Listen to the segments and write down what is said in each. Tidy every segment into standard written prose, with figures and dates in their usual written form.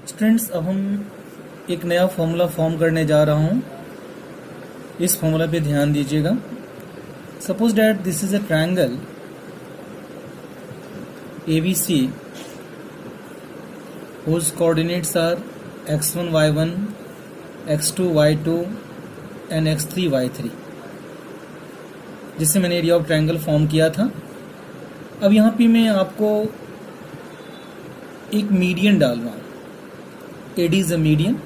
Students, अब हम एक नया फॉर्मूला फॉर्म करने जा रहा हूँ। इस फॉर्मूला पे ध्यान दीजिएगा। Suppose that this is a triangle ABC whose coordinates are x1 y1, x2 y2 and x3 y3, जिससे मैंने एरिया ऑफ ट्रायंगल फॉर्म किया था। अब यहाँ पे मैं आपको एक मीडियन डाल रहा हूँ। AD is a median.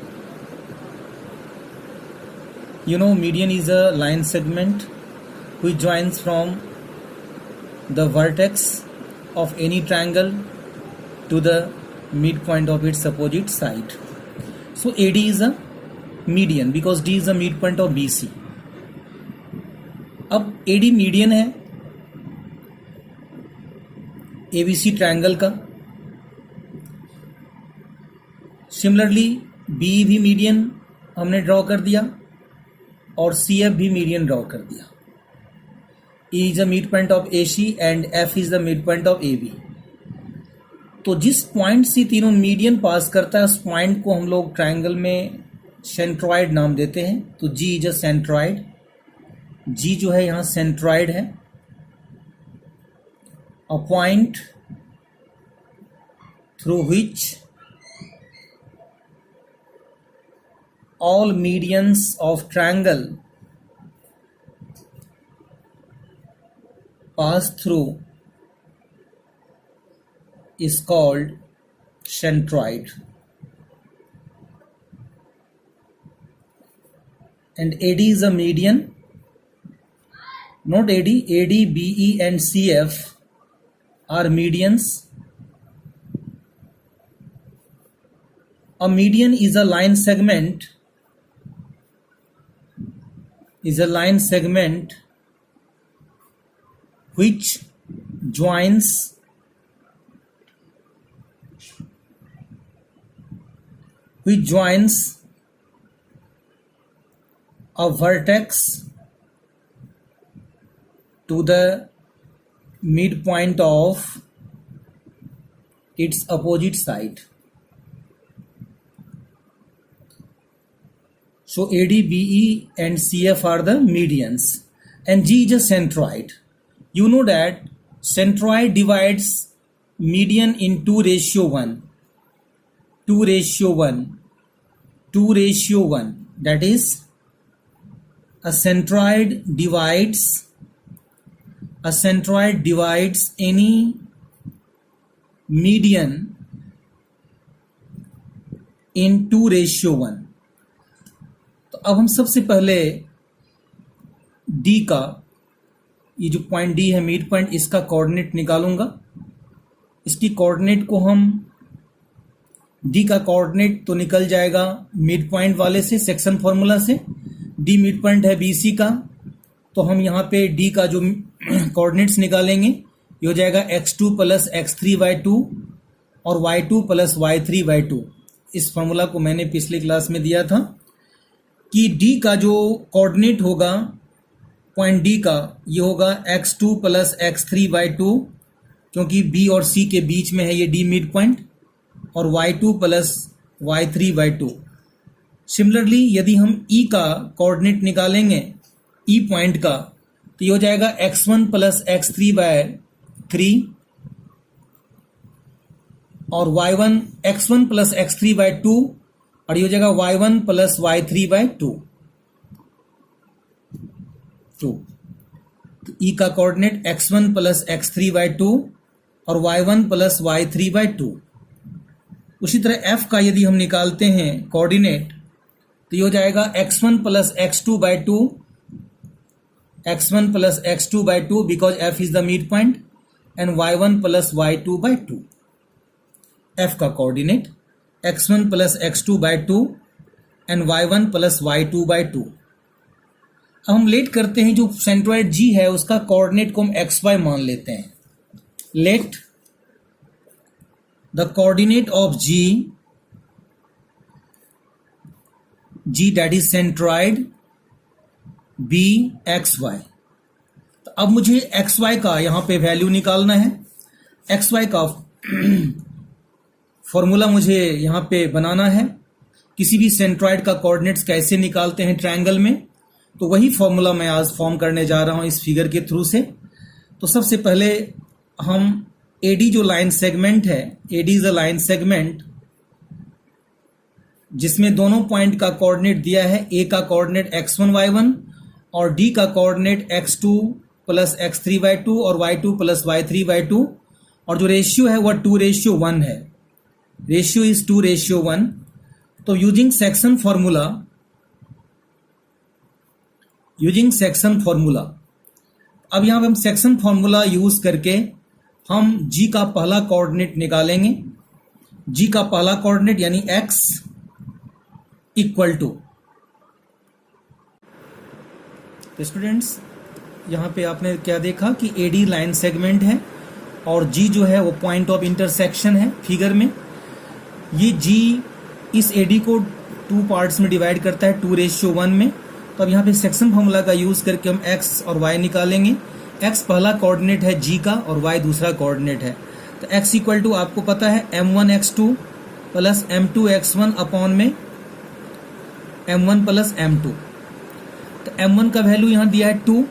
You know, median is a line segment which joins from the vertex of any triangle to the midpoint of its opposite side. So AD is a median because D is a midpoint of BC. अब AD median है ABC triangle का। Similarly B भी median हमने draw कर दिया और CF भी median draw कर दिया। E is the mid point of AC and F is the mid point of AB। तो जिस पॉइंट से तीनों मीडियन पास करता है उस पॉइंट को हम लोग ट्रायंगल में सेंट्रॉइड नाम देते हैं। तो G is a centroid. G जो है यहाँ सेंट्रॉइड है। A point through which all medians of triangle pass through is called centroid, and AD is a median. Not AD, BE and CF are medians. A median is a line segment which joins a vertex to the midpoint of its opposite side. So AD, BE and CF are the medians and G is a centroid. You know that centroid divides median in 2:1. 2:1. That is, a centroid divides any median in 2:1. तो अब हम सबसे पहले D का, ये जो point D है mid point, इसका कोऑर्डिनेट निकालूंगा। इसकी कोऑर्डिनेट को हम D का कोऑर्डिनेट तो निकल जाएगा मिड पॉइंट वाले से, सेक्शन फॉर्मूला से। D मिड पॉइंट है BC का, तो हम यहाँ पे D का जो कोऑर्डिनेट्स निकालेंगे ये हो जाएगा x2 प्लस x3/2 और y2 प्लस y3/2। इस फॉर्मूला को मैंने पिछली क्लास में दिया था कि D का जो कोऑर्डिनेट होगा पॉइंट D का, ये होगा x2 प्लस x3/2, क्योंकि B और C के बीच में है ये D मिड पॉइंट, और y2 प्लस y3/2। सिमिलरली यदि हम E का कोऑर्डिनेट निकालेंगे E पॉइंट का, तो ये हो जाएगा x1 प्लस x3/3 और x1 प्लस x3/2, और ये हो जाएगा y1 प्लस y3/2। तो E का कोऑर्डिनेट x1 प्लस x3/2 और y1 प्लस y3/2। उसी तरह F का यदि हम निकालते हैं कोऑर्डिनेट, तो ये हो जाएगा x1 plus x2/2 because F is the mid point, and y1 plus y2/2। F का coordinate x1 plus x2/2 and y1 plus y2/2। अब हम लेट करते हैं, जो सेंट्रॉइड G है उसका कोऑर्डिनेट को हम xy मान लेते हैं। Let the coordinate of G that is centroid be xy। तो अब मुझे xy का यहाँ पे वैल्यू निकालना है। xy का फॉर्मूला मुझे यहाँ पे बनाना है। किसी भी सेंट्रॉइड का कोऑर्डिनेट्स कैसे निकालते हैं ट्रायंगल में, तो वही फॉर्मूला मैं आज फॉर्म करने जा रहा हूँ इस फिगर के थ्रू से। तो सबसे पहले हम AD जो लाइन सेगमेंट है, AD is a line segment जिसमें दोनों पॉइंट का कोऑर्डिनेट दिया है। A का कोऑर्डिनेट x1 y1 और D का coordinate x2 plus x3 y2 और y2 प्लस y3 y2, और जो रेशियो है वह 2:1 है। Ratio is 2:1। तो यूजिंग सेक्शन फॉर्मूला, अब यहां पे हम सेक्शन फॉर्मूला यूज करके हम G का पहला कोऑर्डिनेट निकालेंगे। G का पहला कोऑर्डिनेट यानी x इक्वल टू, तो स्टूडेंट्स यहाँ पे आपने क्या देखा कि AD लाइन सेगमेंट है और G जो है वो पॉइंट ऑफ इंटरसेक्शन है फिगर में। ये G इस AD को 2 पार्ट्स में डिवाइड करता है 2:1 में। तो अब यहाँ पे सेक्शन फॉर्मूला का यूज करके हम x और y निकालेंगे। x पहला कोऑर्डिनेट है G का और y दूसरा कोऑर्डिनेट है। तो x इक्वल टू आपको पता है m1 x2 plus m2 x1 upon में m1 प्लस m2। तो m1 का वैल्यू यहाँ दिया है 2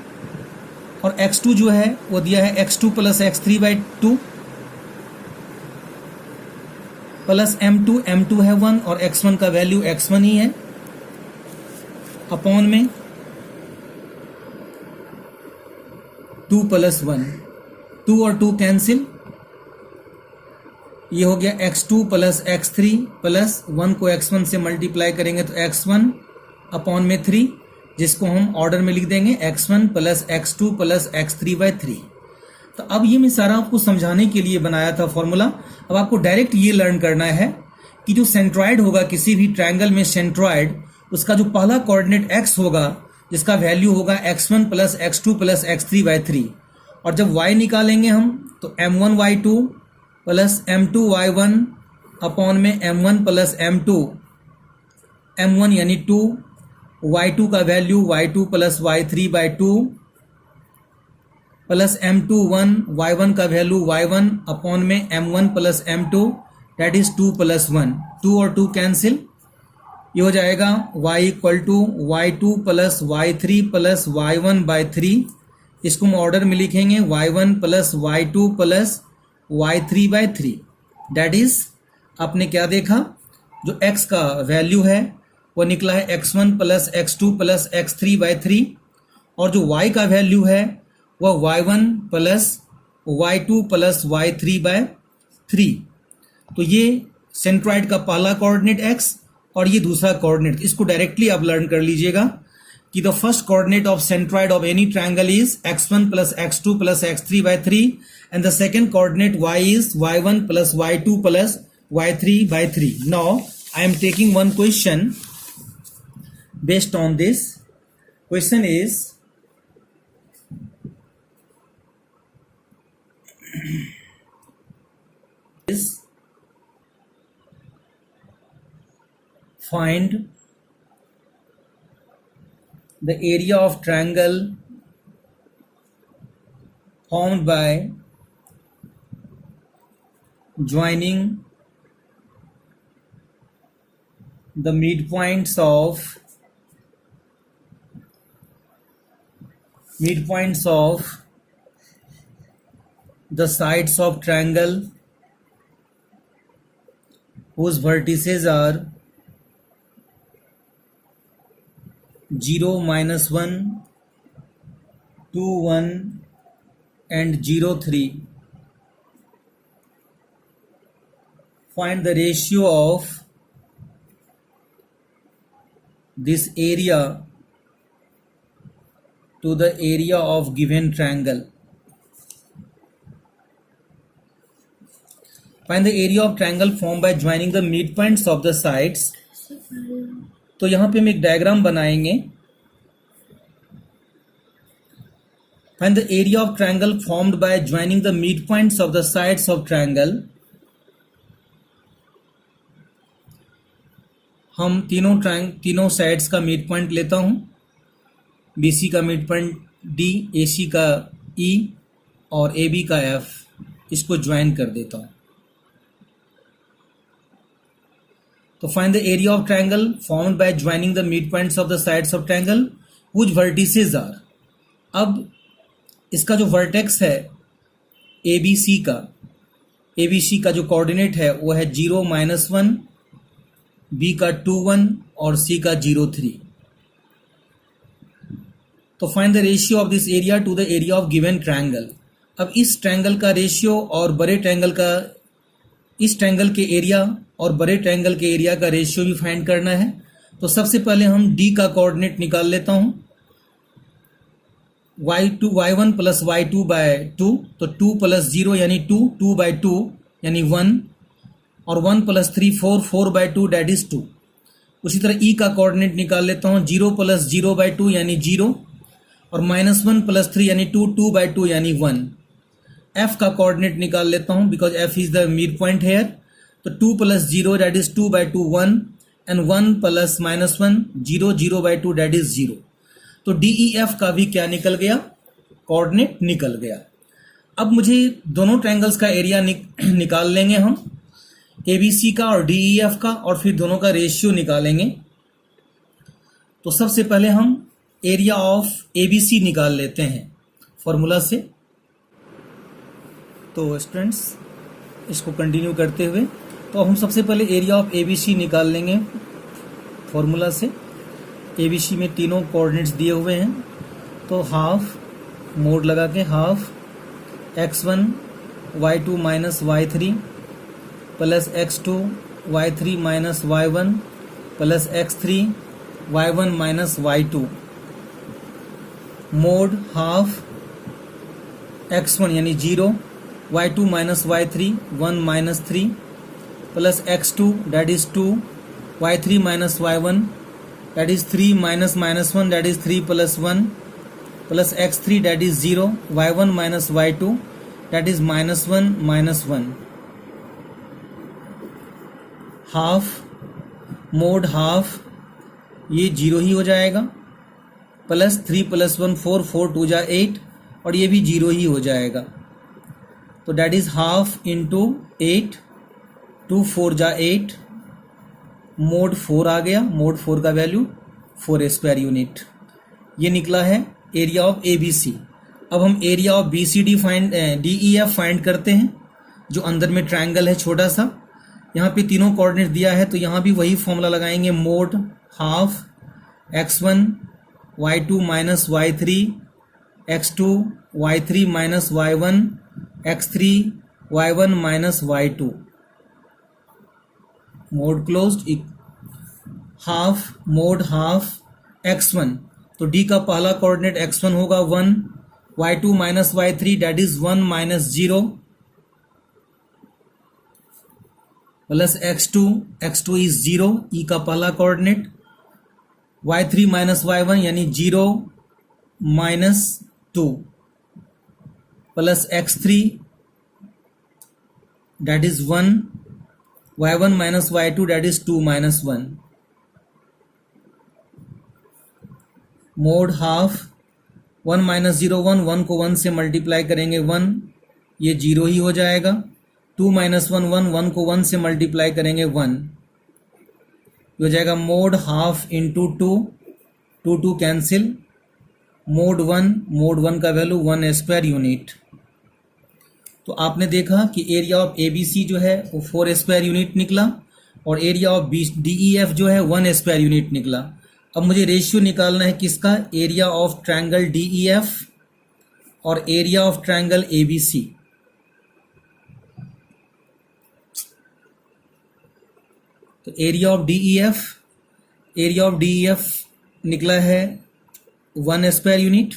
और x2 जो है वो दिया है x2 plus x3/2 plus m2 है 1 और x1 का वैल्यू x1 ही है अपॉन में 2 प्लस 1, 2 और 2 कैंसिल, ये हो गया x2 प्लस x3 प्लस 1 को x1 से मल्टीप्लाई करेंगे तो x1 अपॉन में 3, जिसको हम ऑर्डर में लिख देंगे x1 plus x2 plus x3/3। तो अब ये मैं सारा आपको समझाने के लिए बनाया था फॉर्मूला। अब आपको डायरेक्ट ये लर्न करना है कि जो सेंट्रॉइड होगा किसी भी ट्रायंगल में, सेंट्रॉइड उसका जो पहला कोऑर्डिनेट x होगा जिसका वैल्यू होगा x1 plus x2 plus x3/3, और जब y निकालेंगे हम तो m1 y2 plus m2 y1 upon में m1 प्लस m2, m1 यानी 2, y2 का value y2 plus y3/2 plus m2 1, y1 का वैल्यू y1 अपॉन में m1 plus m2 that is 2 plus 1, 2 और 2 कैंसिल, ये हो जाएगा y equal to y2 plus y3 plus y1/3। इसको हम ऑर्डर में लिखेंगे y1 plus y2 plus y3/3। That is आपने क्या देखा, जो x का वैल्यू है वो निकला है x1 plus x2 plus x3/3, और जो y का वैल्यू है वह y1 plus y2 plus y3/3। तो ये सेंट्रॉइड का पहला कोऑर्डिनेट x और ये दूसरा कोऑर्डिनेट। इसको डायरेक्टली आप लर्न कर लीजिएगा कि the first coordinate of centroid of any triangle is x1 plus x2 plus x3/3 and the second coordinate y is y1 plus y2 plus y3/3। Now I am taking one question based on this. Question is find the area of triangle formed by joining the midpoints of the sides of triangle whose vertices are 0, -1, 2, 1 and 0, 3. Find the ratio of this area to the area of given triangle. Find the area of triangle formed by joining the midpoints of the sides. तो यहाँ पे हम एक diagram बनाएंगे। Find the area of triangle formed by joining the midpoints of the sides of triangle. हम तीनों sides का mid point लेता हूँ। BC का मिड पॉइंट D, AC का E और AB का F, इसको ज्वाइन कर देता हूँ। तो find the area of triangle formed by joining the mid points of the sides of triangle which vertices are. अब इसका जो वर्टेक्स है एबीसी का जो कोऑर्डिनेट है वो है 0 -1, बी का 2 1 और सी का 0 3। तो find the ratio of this area to the area of given triangle. अब इस ट्रायंगल का रेशियो और बड़े ट्रायंगल का, इस ट्रायंगल के एरिया और बड़े ट्रायंगल के एरिया का रेशियो भी फाइंड करना है। तो सबसे पहले हम डी का कोऑर्डिनेट निकाल लेता हूं, y1 प्लस y2 बाय 2, तो 2 प्लस 0 यानी 2, 2 बाय 2 यानी 1, और 1 प्लस 3 4, 4 बाय 2 डेट इज 2। उसी तरह ई का कोऑर्डिनेट निकाल लेता हूँ, 0 प्लस 0 बाय 2 यानी 0, और -1 प्लस 3 यानी 2, 2 बाय 2 यानी 1। एफ का कोऑर्डिनेट निकाल लेता हूँ because F is the mid point here. तो 2 plus 0 that is 2 by 2 1, and 1 plus -1 0, 0 by 2 that is 0। तो डी ई एफ का भी क्या निकल गया, कोऑर्डिनेट निकल गया। अब मुझे दोनों ट्रायंगल्स का एरिया निकाल लेंगे हम, एबीसी का और डीईएफ का, और फिर दोनों का रेशियो निकालेंगे। तो सबसे पहले हम एरिया ऑफ एबीसी निकाल लेते हैं फॉर्मूला से। तो स्टूडेंट्स इसको कंटिन्यू करते हुए, तो हम सबसे पहले एरिया ऑफ एबीसी निकाल लेंगे फॉर्मूला से। एबीसी में तीनों कोऑर्डिनेट्स दिए हुए हैं, तो हाफ मोड लगा के half x1 y2 minus y3 plus x2 y3 minus y1 plus x3 y1 minus y2, mod half x1 यानी 0, y2 minus y3 1 minus 3 plus x2 that is 2, y3 minus y1 that is 3 minus -1 that is 3 plus 1 plus x3 that is 0, y1 minus y2 that is -1 minus 1, half mod half ये 0 ही हो जाएगा, plus 3 plus 1 4, 4 2 जा 8, और ये भी 0 ही हो जाएगा। तो डेट इज हाफ इंटू 8, 2 4 जा 8, मोड 4 आ गया, मोड 4 का वैल्यू 4 स्क्वायर यूनिट। ये निकला है एरिया ऑफ एबीसी। अब हम area of BCD find DEF find करते हैं, जो अंदर में ट्रायंगल है छोटा सा। यहाँ पे तीनों कोऑर्डिनेट दिया है, तो यहाँ भी वही फॉर्मूला लगाएंगे, mode half x1 y2 minus y3 x2 y3 minus y1 x3 y1 minus y2, mode closed, half mod half x1। तो डी का पहला कोऑर्डिनेट x1 होगा 1, y2 minus y3 that is 1 minus 0 plus x2 is 0, E का पहला coordinate, y3 minus y1 यानी 0 minus 2 plus x3 that is 1, y1 minus y2 that is 2 minus 1, mod half 1 minus 0 1, 1 को 1 से multiply करेंगे 1, ये 0 ही हो जाएगा, 2 माइनस 1 1, 1 को 1 से मल्टीप्लाई करेंगे 1, ये हो जाएगा mode half into 2, 2 2 cancel, mode 1 का वैल्यू 1 स्क्वायर यूनिट। तो आपने देखा कि एरिया ऑफ एबीसी जो है वो 4 स्क्वायर यूनिट निकला, और एरिया ऑफ डीईएफ जो है 1 स्क्वायर यूनिट निकला। अब मुझे रेशियो निकालना है किसका, एरिया ऑफ ट्रायंगल डीईएफ और एरिया ऑफ ट्रायंगल एबीसी। तो एरिया ऑफ डीईएफ निकला है 1 स्क्वायर यूनिट,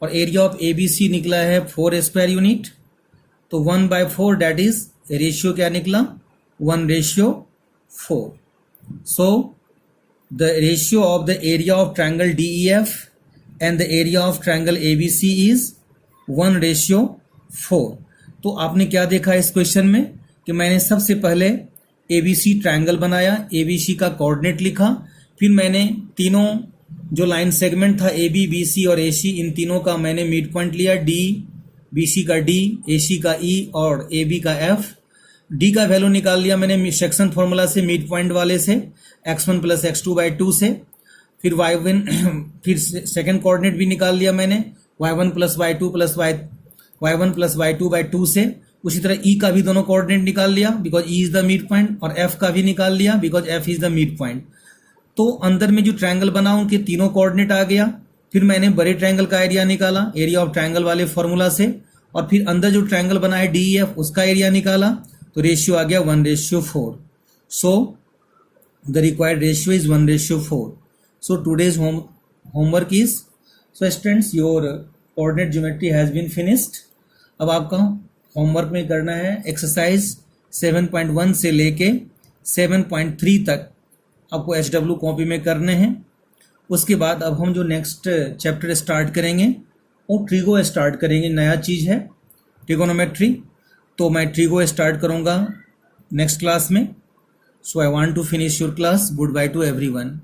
और एरिया ऑफ एबीसी निकला है 4 स्क्वायर यूनिट। तो 1/4 डेट इज रेशियो क्या निकला, 1:4। सो the ratio of the area of triangle DEF and the area of triangle ABC is 1:4। तो आपने क्या देखा इस क्वेश्चन में कि मैंने सबसे पहले ABC ट्रायंगल बनाया, ABC का कोऑर्डिनेट लिखा, फिर मैंने तीनों जो लाइन सेगमेंट था AB, BC और AC, इन तीनों का मैंने मिड पॉइंट लिया, D, BC का D, AC का E और AB का F। डी का वैल्यू निकाल लिया मैंने सेक्शन फॉर्मूला से, मिड पॉइंट वाले से, x1 प्लस x2/2 से। फिर y1 फिर सेकेंड कोऑर्डिनेट भी निकाल लिया मैंने, y1 प्लस y2/2 से। उसी तरह ई का भी दोनों कोऑर्डिनेट निकाल लिया because E is the mid point, और एफ का भी निकाल लिया because F is the mid point. तो अंदर में जो ट्रायंगल बना उनके तीनों कोऑर्डिनेट आ गया। फिर मैंने बड़े ट्रायंगल का एरिया निकाला, एरिया ऑफ ट्रायंगल वाले फॉर्मूला से, और फिर अंदर जो ट्रायंगल बना है DEF उसका एरिया निकाला, तो रेशियो आ गया 1:4। So the required ratio is 1:4। So today's homework is, so students your coordinate geometry has been finished. अब आपका होमवर्क में करना है एक्सरसाइज 7.1 से लेके 7.3 तक आपको HW कॉपी में करने हैं। उसके बाद अब हम जो नेक्स्ट चैप्टर स्टार्ट करेंगे वो ट्रिगो स्टार्ट करेंगे, नया चीज़ है ट्रिगोनोमेट्री। तो मैं ट्रिगो स्टार्ट करूँगा नेक्स्ट क्लास में। So I want to finish your class. Good bye to everyone.